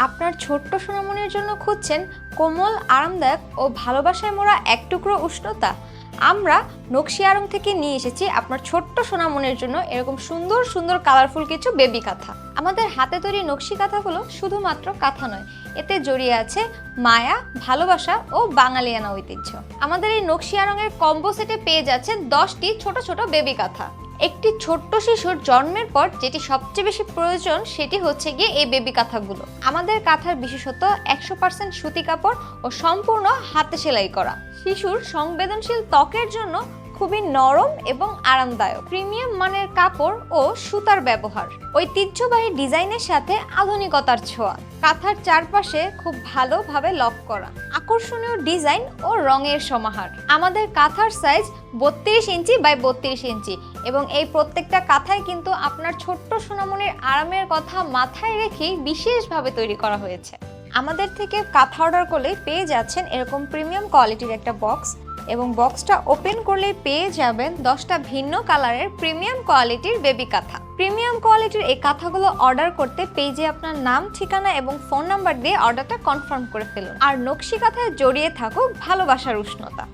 আপনার ছোট্ট সোনামণির জন্য খুঁজছেন কোমল, আরামদায়ক ও ভালোবাসায় মোড়া এক টুকরো উষ্ণতা। আমরা নকশি আড়ং থেকে নিয়ে এসেছি আপনার ছোট্ট সোনামণির জন্য এরকম সুন্দর সুন্দর কালারফুল কিছু বেবি কাঁথা। আমাদের হাতে তৈরি নকশি কাঁথাগুলো শুধুমাত্র কাঁথা নয়, এতে জড়িয়ে আছে মায়া, ভালোবাসা ও বাঙালিয়ানা ঐতিহ্য। আমাদের এই নকশি আড়ংয়ের কম্বো সেটে পেয়ে যাচ্ছেন 10টি ছোট ছোট বেবি কাঁথা। একটি ছোট্ট শিশুর জন্মের পর যেটি সবচেয়ে বেশি প্রয়োজন সেটি হচ্ছে গিয়ে এই বেবি কাঁথাগুলো। আমাদের কাঁথার বিশেষত 100% সুতি কাপড় ও সম্পূর্ণ হাতে সেলাই করা। শিশুর সংবেদনশীল ত্বকের জন্য খুবই নরম এবং আরামদায়ক। প্রিমিয়াম মানের কাপড় ও সুতার ব্যবহার, ঐতিহ্যবাহী ডিজাইনের সাথে আধুনিকতার ছোঁয়া। কাঁথার চারপাশে খুব ভালোভাবে লক করা, আকর্ষণীয় ডিজাইন ও রঙের সমাহার। আমাদের কাঁথার সাইজ 32 ইঞ্চি বাই 32 ইঞ্চি এবং এই প্রত্যেকটা কাঁথাই কিন্তু আপনার ছোট্ট সোনামণির আরামের কথা মাথায় রেখেই বিশেষভাবে তৈরি করা হয়েছে। আমাদের থেকে কাঁথা অর্ডার করলে পেয়ে যাচ্ছেন এরকম প্রিমিয়াম কোয়ালিটির একটা বক্স এবং বক্সটা ওপেন করলে পেয়ে যাবেন 10টা ভিন্ন কালারের প্রিমিয়াম কোয়ালিটির বেবি কাঁথা। প্রিমিয়াম কোয়ালিটির এই কাঁথাগুলো অর্ডার করতে পেজে আপনার নাম, ঠিকানা এবং ফোন নাম্বার দিয়ে অর্ডারটা কনফার্ম করে ফেলুন। আর নকশি কাঁথায় জড়িয়ে থাকুক ভালোবাসার উষ্ণতা।